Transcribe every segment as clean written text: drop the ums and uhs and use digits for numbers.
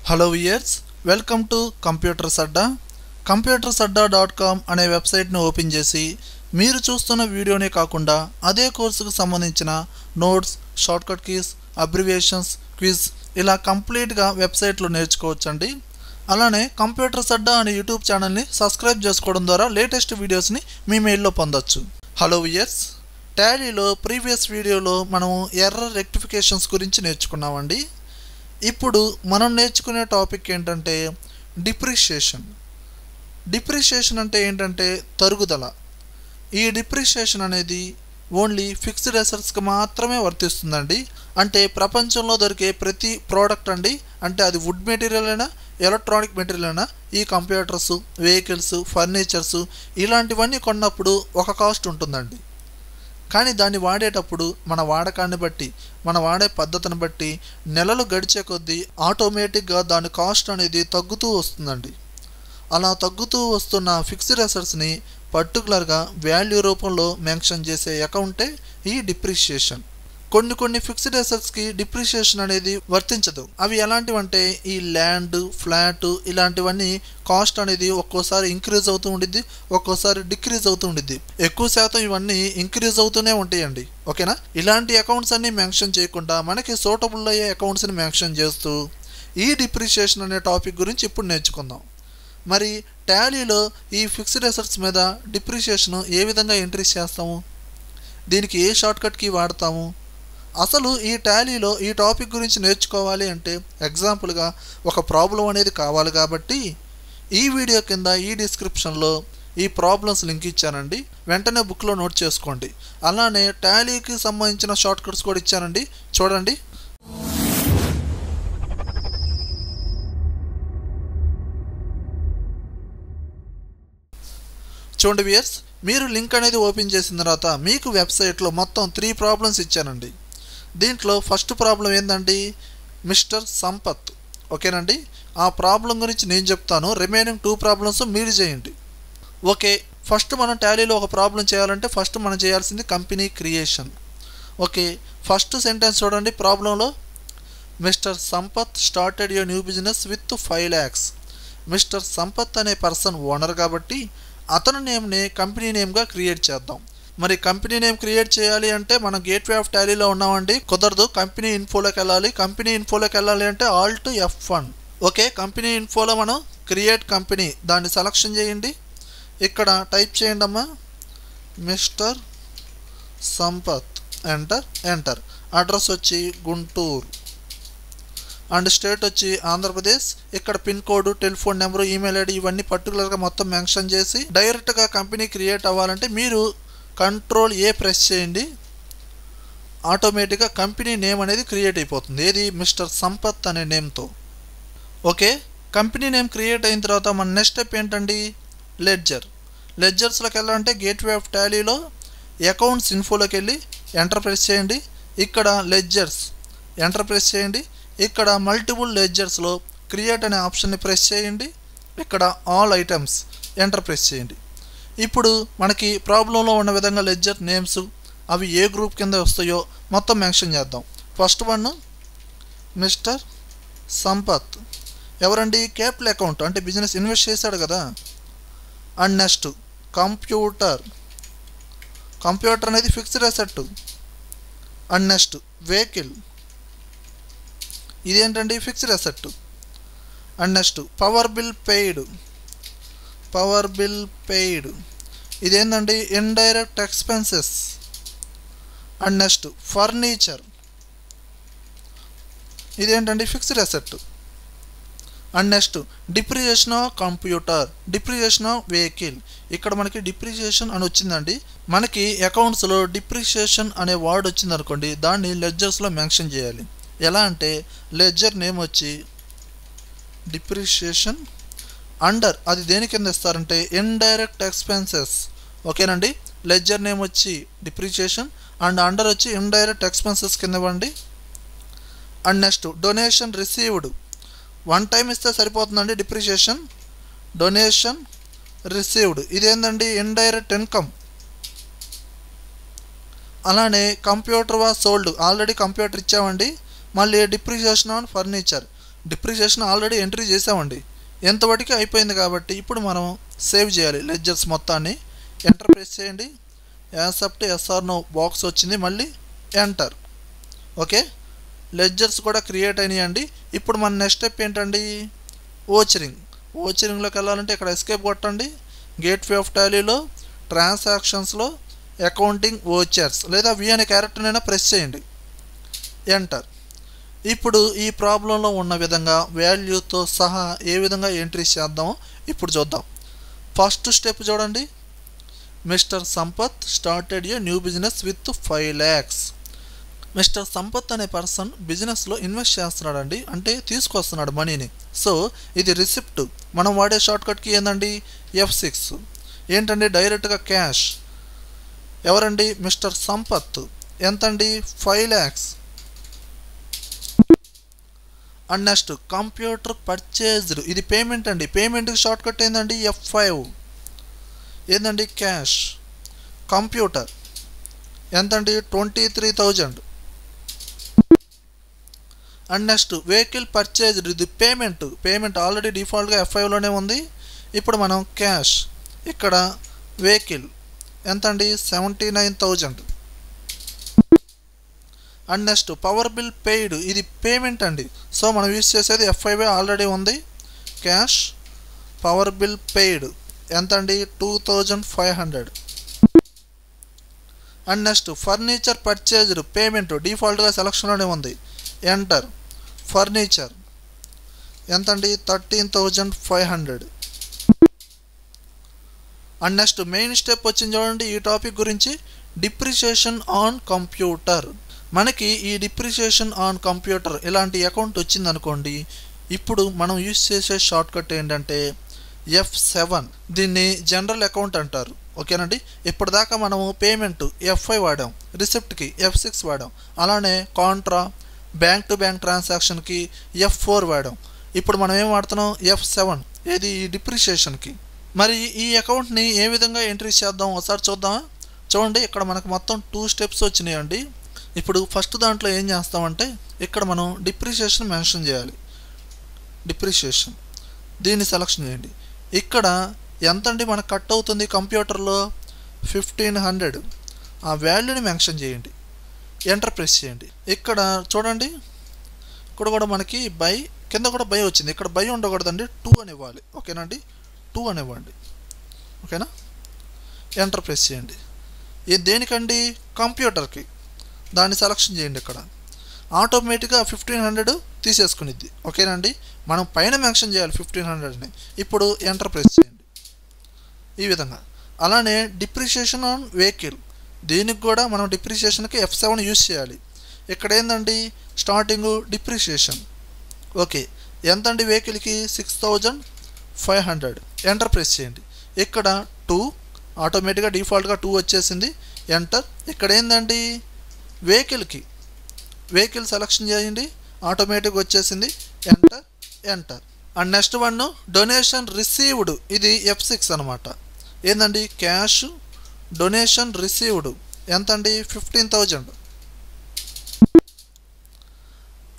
Hello viewers, welcome to computers Adda. computersadda.com అనే వెబ్సైట్ను open చేసి మీరు చూస్తున్న వీడియోనే కాకుండా అదే కోర్సుకు సంబంధించిన notes, shortcut keys, abbreviations, quiz ఇలా కంప్లీట్గా వెబ్సైట్లో నేర్చుకోవచ్చండి. అలానే కంప్యూటర్స్ అడ్డా అనే యూట్యూబ్ ఛానల్ని సబ్స్క్రైబ్ చేసుకోవడం ద్వారా లేటెస్ట్ వీడియోస్ని మీ మెయిల్లో పొందొచ్చు. హలో వియర్స్, టాలీలో ప్రీవియస్ వీడియోలో మనం ఎర్రర్ రెక్టిఫికేషన్స్ గురించి నేర్చుకున్నామండి. ఇప్పుడు మనం నేర్చుకునే టాపిక్ ఏంటంటే డిప్రిషియేషన్. డిప్రిషియేషన్ అంటే ఏంటంటే తరుగుదల. ఈ డిప్రిషియేషన్ అనేది ఓన్లీ ఫిక్స్డ్ అసెట్స్కి మాత్రమే వర్తిస్తుందండి. అంటే ప్రపంచంలో దొరికే ప్రతి ప్రోడక్ట్ అండి, అంటే అది వుడ్ మెటీరియల్ అయినా ఎలక్ట్రానిక్ మెటీరియల్ అయినా, ఈ కంప్యూటర్స్, వెహికల్స్, ఫర్నిచర్స్ ఇలాంటివన్నీ కొన్నప్పుడు ఒక కాస్ట్ ఉంటుందండి. కానీ దాన్ని వాడేటప్పుడు మన వాడకాన్ని బట్టి, మన వాడే పద్ధతిని బట్టి నెలలు గడిచే కొద్దీ ఆటోమేటిక్గా దాని కాస్ట్ అనేది తగ్గుతూ వస్తుందండి. అలా తగ్గుతూ వస్తున్న ఫిక్స్డ్ అసెట్స్ని పర్టికులర్గా వాల్యూ రూపంలో మెన్షన్ చేసే అకౌంటే ఈ డిప్రిషియేషన్. కొన్ని ఫిక్స్డ్ అసెట్స్కి డిప్రిషియేషన్ అనేది వర్తించదు. అవి ఎలాంటివంటే ఈ ల్యాండ్, ఫ్లాట్ ఇలాంటివన్నీ కాస్ట్ అనేది ఒక్కోసారి ఇంక్రీజ్ అవుతూ ఉండిద్ది, ఒక్కోసారి డిక్రీజ్ అవుతూ ఉండిద్ది. ఎక్కువ శాతం ఇవన్నీ ఇంక్రీజ్ అవుతూనే ఉంటాయండి. ఓకేనా? ఇలాంటి అకౌంట్స్ అన్ని మెన్షన్ చేయకుండా మనకి సూటబుల్ అయ్యే అకౌంట్స్ని మెన్షన్ చేస్తూ ఈ డిప్రిషియేషన్ అనే టాపిక్ గురించి ఇప్పుడు నేర్చుకుందాం. మరి టాలీలో ఈ ఫిక్స్డ్ అసెట్స్ మీద డిప్రిషియేషన్ ఏ విధంగా ఎంట్రీస్ చేస్తాము, దీనికి ఏ షార్ట్కట్ కీ వాడతాము, అసలు ఈ టాలీలో ఈ టాపిక్ గురించి నేర్చుకోవాలి అంటే ఎగ్జాంపుల్గా ఒక ప్రాబ్లం అనేది కావాలి. కాబట్టి ఈ వీడియో కింద ఈ డిస్క్రిప్షన్లో ఈ ప్రాబ్లమ్స్ లింక్ ఇచ్చానండి, వెంటనే బుక్లో నోట్ చేసుకోండి. అలానే టాలీకి సంబంధించిన షార్ట్ కట్స్ కూడా ఇచ్చానండి, చూడండి. చూడండి వ్యూయర్స్, మీరు లింక్ అనేది ఓపెన్ చేసిన తర్వాత మీకు వెబ్సైట్లో మొత్తం 3 ప్రాబ్లమ్స్ ఇచ్చానండి. దీంట్లో ఫస్ట్ ప్రాబ్లం ఏంటండి, మిస్టర్ సంపత్. ఓకేనండి, ఆ ప్రాబ్లం గురించి నేను చెప్తాను, రిమైనింగ్ 2 ప్రాబ్లమ్స్ మీరు చేయండి. ఓకే, ఫస్ట్ మనం టాలీలో ఒక ప్రాబ్లం చేయాలంటే ఫస్ట్ మనం చేయాల్సింది company creation. Okay, first sentence చూడండి ప్రాబ్లంలో, mister Sampath started your new business with 5 lakhs. Mister Sampath అనే పర్సన్ ఓనర్ కాబట్టి అతని నేమ్ని కంపెనీ నేమ్గా క్రియేట్ చేద్దాం. మరి కంపెనీ నేమ్ క్రియేట్ చేయాలి అంటే మనం గేట్వే ఆఫ్ టాలీలో ఉన్నామండి, కుదరదు. కంపెనీ ఇన్ఫోలోకి వెళ్ళాలి. కంపెనీ ఇన్ఫోలోకి వెళ్ళాలి అంటే ఆల్ట్ F1. ఓకే, కంపెనీ ఇన్ఫోలో మనం క్రియేట్ కంపెనీ దాన్ని సెలక్షన్ చేయండి. ఇక్కడ టైప్ చేయండి అమ్మా, మిస్టర్ సంపత్, ఎంటర్. అడ్రస్ వచ్చి గుంటూరు అండ్ స్టేట్ వచ్చి ఆంధ్రప్రదేశ్. ఇక్కడ pin code, telephone number, email ID ఇవన్నీ పర్టికులర్గా మొత్తం మెన్షన్ చేసి డైరెక్ట్గా కంపెనీ క్రియేట్ అవ్వాలంటే మీరు Ctrl+A ప్రెస్ చేయండి. ఆటోమేటిక్గా కంపెనీ నేమ్ అనేది క్రియేట్ అయిపోతుంది, ఏది మిస్టర్ సంపత్ అనే నేమ్తో. ఓకే, కంపెనీ నేమ్ క్రియేట్ అయిన తర్వాత మన నెక్స్ట్ స్టెప్ ఏంటండి, లెడ్జర్స్లోకి వెళ్ళాలంటే గేట్వే ఆఫ్ టాలీలో అకౌంట్స్ ఇన్ఫోలోకి వెళ్ళి ఎంటర్ ప్రెస్ చేయండి. ఇక్కడ లెడ్జర్స్ ఎంటర్ ప్రెస్ చేయండి. ఇక్కడ మల్టిపుల్ లెడ్జర్స్లో క్రియేట్ అనే ఆప్షన్ని ప్రెస్ చేయండి. ఇక్కడ ఆల్ ఐటమ్స్ ఎంటర్ ప్రెస్ చేయండి. ఇప్పుడు మనకి ప్రాబ్లంలో ఉన్న విధంగా లెడ్జర్ నేమ్స్ అవి ఏ గ్రూప్ కింద వస్తాయో మొత్తం మెన్షన్ చేద్దాం. ఫస్ట్ వన్ మిస్టర్ సంపత్ ఎవరండి, క్యాపిటల్ అకౌంట్ అంటే బిజినెస్ ఇన్వెస్ట్ చేశాడు కదా. అండ్ నెక్స్ట్ కంప్యూటర్ అనేది fixed asset. And next vehicle, ఇదేంటండి fixed asset. And next power bill paid, ఇదేంటండి indirect expenses. And next furniture, ఇదేంటండి fixed asset. And next depreciation of computer, depreciation of vehicle. ఇక్కడ మనకి depreciation అని వచ్చిందండి. మనకి అకౌంట్స్లో depreciation అనే వర్డ్ వచ్చింది అనుకోండి, దాన్ని లెడ్జర్స్లో మెన్షన్ చేయాలి. ఎలా అంటే లెడ్జర్ నేమ్ వచ్చి డిప్రిషియేషన్, అండర్ అది దేని కింద ఇస్తారంటే ఇండైరెక్ట్ ఎక్స్పెన్సెస్. ఓకేనండి, లెడ్జర్ నేమ్ వచ్చి డిప్రిషియేషన్ అండ్ అండర్ వచ్చి ఇండైరెక్ట్ ఎక్స్పెన్సెస్ కింద ఇవ్వండి. And next donation received, 1 time ఇస్తే సరిపోతుందండి డిప్రిషియేషన్. డొనేషన్ రిసీవ్డ్, ఇదేంటండి ఇండైరెక్ట్ ఇన్కమ్. అలానే computer was sold, already computer ఇచ్చామండి. మళ్ళీ depreciation on furniture, depreciation already entry చేసామండి, ఎంతవరకు అయిపోయింది కాబట్టి ఇప్పుడు మనం సేవ్ చేయాలి లెడ్జర్స్ మొత్తాన్ని. ఎంటర్ ప్రెస్ చేయండి. యాక్సెప్ట్ ఎస్ఆర్ నో బాక్స్ వచ్చింది, మళ్ళీ ఎంటర్. ఓకే, లెడ్జర్స్ కూడా క్రియేట్ అయినాయండి. ఇప్పుడు మన నెక్స్ట్ స్టెప్ ఏంటండి, ఓచరింగ్. ఓచరింగ్లోకి వెళ్ళాలంటే ఇక్కడ ఎస్కేప్ కొట్టండి. గేట్వే ఆఫ్ టాలీలో ట్రాన్సాక్షన్స్లో అకౌంటింగ్ ఓచర్స్ లేదా వి అనే క్యారెక్టర్నైనా ప్రెస్ చేయండి, ఎంటర్. ఇప్పుడు ఈ ప్రాబ్లంలో ఉన్న విధంగా వాల్యూతో సహా ఏ విధంగా ఎంట్రీస్ చేద్దామో ఇప్పుడు చూద్దాం. ఫస్ట్ స్టెప్ చూడండి, mister Sampath started a new business with 5 lakhs. Mister Sampath అనే పర్సన్ బిజినెస్లో ఇన్వెస్ట్ చేస్తున్నాడండి, అంటే తీసుకొస్తున్నాడు మనీని. సో ఇది రిసిప్ట్. మనం వాడే షార్ట్కట్కి ఏందండి, F6. ఏంటండి, డైరెక్ట్గా క్యాష్. ఎవరండి, మిస్టర్ సంపత్. ఎంతండి, 5 lakhs. And next computer purchased, ఇది పేమెంట్ అండి. పేమెంట్కి షార్ట్ కట్ ఏందండి, F5. ఏందండి, క్యాష్. కంప్యూటర్ ఎంతండి, 23,000. అండ్ నెక్స్ట్ వెహికల్ పర్చేజ్డ్, ఇది పేమెంట్ ఆల్రెడీ డిఫాల్ట్గా F5లోనే ఉంది. ఇప్పుడు మనం క్యాష్, ఇక్కడ వెహికల్ ఎంతండి, 79,000. And next power bill paid, ఇది పేమెంట్ అండి. సో మనం యూజ్ చేసేది F5 ఆల్రెడీ ఉంది. క్యాష్ పవర్ బిల్ పెయిడ్ ఎంతండి, 2,500. And next furniture purchased, payment డిఫాల్ట్గా సెలక్షన్లోనే ఉంది, ఎంటర్. ఫర్నిచర్ ఎంతండి, 13,500. అండ్ నెక్స్ట్ మెయిన్ స్టెప్ వచ్చింది చూడండి ఈ టాపిక్ గురించి, డిప్రిసియేషన్ ఆన్ కంప్యూటర్. మనకి ఈ డిప్రిసియేషన్ ఆన్ కంప్యూటర్ ఇలాంటి అకౌంట్ వచ్చిందనుకోండి, ఇప్పుడు మనం యూజ్ చేసే షార్ట్కట్ ఏంటంటే F7. దీన్ని జనరల్ అకౌంట్ అంటారు. ఓకేనండి, ఇప్పటిదాకా మనము పేమెంట్ F5 వాడాం, రిసిప్ట్కి F6 వాడాం, అలానే కాంట్రా బ్యాంక్ టు బ్యాంక్ ట్రాన్సాక్షన్కి F4 వాడాం. ఇప్పుడు మనం ఏం వాడుతున్నాం, F7, ఏది ఈ డిప్రిసియేషన్కి. మరి ఈ అకౌంట్ని ఏ విధంగా ఎంట్రీ చేద్దాం ఒకసారి చూద్దామా. చూడండి, ఇక్కడ మనకు మొత్తం 2 స్టెప్స్ వచ్చినాయండి. ఇప్పుడు ఫస్ట్ దాంట్లో ఏం చేస్తామంటే ఇక్కడ మనం డిప్రిసియేషన్ మెన్షన్ చేయాలి. డిప్రిసియేషన్ దీన్ని సెలెక్షన్ చేయండి. ఇక్కడ ఎంతండి మనకు కట్ అవుతుంది కంప్యూటర్లో, 1,500. ఆ వాల్యూని మెన్షన్ చేయండి, ఎంటర్ ప్రెస్ చేయండి. ఇక్కడ చూడండి, ఇక్కడ కూడా మనకి బై, కింద కూడా బై వచ్చింది. ఇక్కడ బై ఉండకూడదండి, 2 అని ఇవ్వాలి. ఓకేనండి, 2 అని ఇవ్వండి. ఓకేనా, ఎంటర్ ప్రెస్ చేయండి. ఇది దేనికండి, కంప్యూటర్కి. దాన్ని సెలెక్షన్ చేయండి. ఇక్కడ ఆటోమేటిక్గా 1,500 తీసేసుకునిద్ది. ఓకేనండి, మనం పైన మెన్షన్ చేయాలి 1,500ని. ఇప్పుడు ఎంటర్ ప్రెస్ చేయండి ఈ విధంగా. అలానే డిప్రిసియేషన్ ఆన్ వెహికల్, దీనికి కూడా మనం డిప్రిసియేషన్కి F7 యూజ్ చేయాలి. ఇక్కడ ఏందండి, స్టార్టింగ్ డిప్రిసియేషన్. ఓకే, ఎంతండి వెహికల్కి, 6,500. ఎంటర్ ప్రెస్ చేయండి. ఇక్కడ 2 ఆటోమేటిక్గా డిఫాల్ట్గా 2 వచ్చేసింది, ఎంటర్. ఇక్కడ ఏందండి, వెహికల్ సెలెక్షన్ చేయండి, ఆటోమేటిక్గా వచ్చేసింది, enter. And next one donation received, ఇది F6 అనమాట. ఏందండి, క్యాష్ డొనేషన్ రిసీవ్డ్ ఎంతండి, 15,000.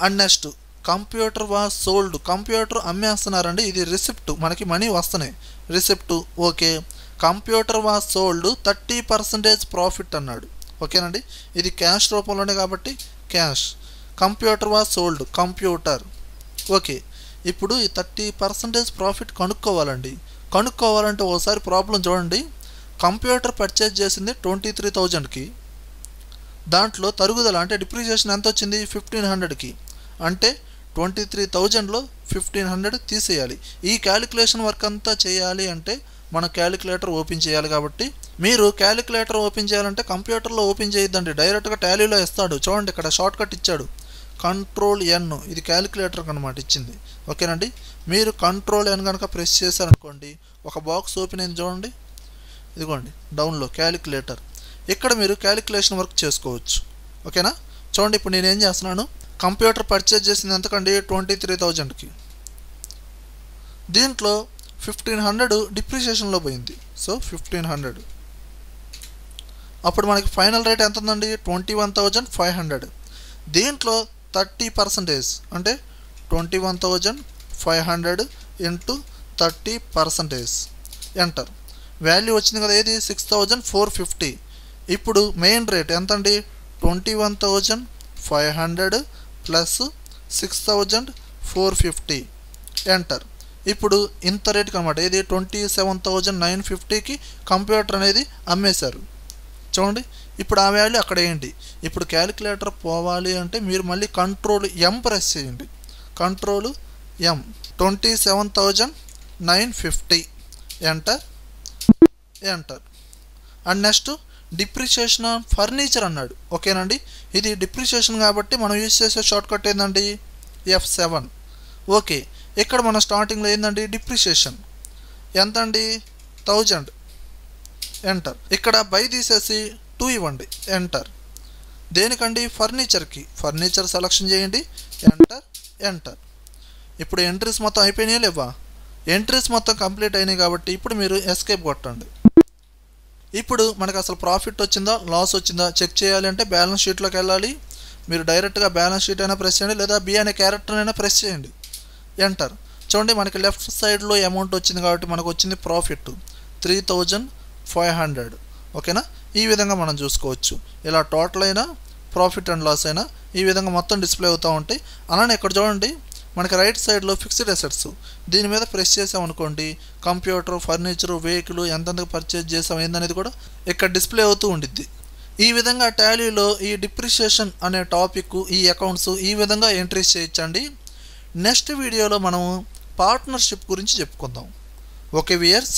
And next computer was sold, computer అమ్మేస్తున్నారండి, ఇది రిసిప్ట్, మనకి మనీ వస్తున్నాయి, receipt. Okay, computer was sold 30% profit అన్నాడు. ఓకేనండి, ఇది క్యాష్ రూపంలోనే కాబట్టి cash. Computer was sold, computer. Okay, ఇప్పుడు ఈ 30% ప్రాఫిట్ కనుక్కోవాలండి. కనుక్కోవాలంటే ఒకసారి ప్రాబ్లం చూడండి. కంప్యూటర్ పర్చేజ్ చేసింది 23,000కి, దాంట్లో తరుగుదల అంటే డిప్రిసియేషన్ ఎంత వచ్చింది, 1,500కి. అంటే 23,000లో 1,500 తీసేయాలి. ఈ క్యాలిక్యులేషన్ వర్క్ అంతా చేయాలి అంటే మన క్యాలిక్యులేటర్ ఓపెన్ చేయాలి. కాబట్టి మీరు క్యాలిక్యులేటర్ ఓపెన్ చేయాలంటే కంప్యూటర్లో ఓపెన్ చేయొద్దండి, డైరెక్ట్గా టాలీలో ఇస్తాడు. చూడండి, ఇక్కడ షార్ట్కట్ ఇచ్చాడు, Ctrl+N, ఇది క్యాలిక్యులేటర్కి అనమాట ఇచ్చింది. ఓకేనండి, మీరు Ctrl+N కనుక ప్రెస్ చేశారనుకోండి, ఒక బాక్స్ ఓపెన్ అయింది చూడండి, ఇదిగోండి డౌన్లో క్యాలిక్యులేటర్. ఇక్కడ మీరు క్యాలిక్యులేషన్ వర్క్ చేసుకోవచ్చు. ఓకేనా, చూడండి ఇప్పుడు నేను ఏం చేస్తున్నాను, కంప్యూటర్ పర్చేజ్ చేసింది ఎంతకండి, 23,000కి. దీంట్లో 1,500 డిప్రిసియేషన్లో పోయింది. సో 1,500. అప్పుడు మనకి ఫైనల్ రేట్ ఎంత ఉందండి, 21,500. దీంట్లో 30% అంటే 21,500 ఇంటూ 30%. ఎంటర్. వాల్యూ వచ్చింది కదా, ఏది 6,450. ఇప్పుడు మెయిన్ రేట్ ఎంత అండి, 21,500 ప్లస్ 6,450. ఎంటర్. ఇప్పుడు ఇంత రేట్కి అనమాట, ఏది 27,950కి కంప్యూటర్ అనేది అమ్మేశారు. చూడండి, ఇప్పుడు ఆ వాల్యూ అక్కడ వేయండి. ఇప్పుడు క్యాలిక్యులేటర్ పోవాలి అంటే మీరు మళ్ళీ కంట్రోల్ M ప్రెస్ చేయండి. Control M. 27,950. Enter. Enter. And next depreciation on furniture అన్నాడు. ఓకేనండి, ఇది డిప్రిషియేషన్ కాబట్టి మనం యూజ్ చేసే షార్ట్ కట్ ఏంటండి, F7. ఓకే, ఇక్కడ మన స్టార్టింగ్లో ఏంటండి డిప్రిషియేషన్ ఎంత అండి, 1000. ఎంటర్. ఇక్కడ బై తీసేసి 2 ఇవ్వండి. ఎంటర్. దేనికండి, ఫర్నిచర్కి. ఫర్నిచర్ సెలెక్షన్ చేయండి. ఎంటర్. ఎంటర్. ఇప్పుడు ఎంట్రీస్ మొత్తం అయిపోయినాయా లేవా, ఎంట్రీస్ మొత్తం కంప్లీట్ అయినాయి కాబట్టి ఇప్పుడు మీరు ఎస్కేప్ కొట్టండి. ఇప్పుడు మనకు అసలు ప్రాఫిట్ వచ్చిందా లాస్ వచ్చిందా చెక్ చేయాలి అంటే బ్యాలెన్స్ షీట్లోకి వెళ్ళాలి. మీరు డైరెక్ట్గా బ్యాలెన్స్ షీట్ అయినా ప్రెస్ చేయండి, లేదా బి అనే క్యారెక్టర్ అయినా ప్రెస్ చేయండి. ఎంటర్. చూడండి, మనకి లెఫ్ట్ సైడ్లో అమౌంట్ వచ్చింది కాబట్టి మనకు వచ్చింది ప్రాఫిట్ 3,500. ఓకేనా, ఈ విధంగా మనం చూసుకోవచ్చు. ఇలా టోటల్ అయినా ప్రాఫిట్ అండ్ లాస్ అయినా ఈ విధంగా మొత్తం డిస్ప్లే అవుతూ ఉంటాయి. అలానే ఇక్కడ చూడండి, మనకి రైట్ సైడ్లో ఫిక్స్డ్ అసెట్స్, దీని మీద ప్రెస్ చేసామనుకోండి కంప్యూటర్, ఫర్నిచర్, వెహికల్ ఎంతెందుకు పర్చేజ్ చేసాం ఏందనేది కూడా ఇక్కడ డిస్ప్లే అవుతూ ఉండిద్ది. ఈ విధంగా టాలీలో ఈ డిప్రిషియేషన్ అనే టాపిక్, ఈ అకౌంట్స్ ఈ విధంగా ఎంట్రీస్ చేయొచ్చండి. నెక్స్ట్ వీడియోలో మనం పార్ట్నర్షిప్ గురించి చెప్పుకుందాం. Okay viewers.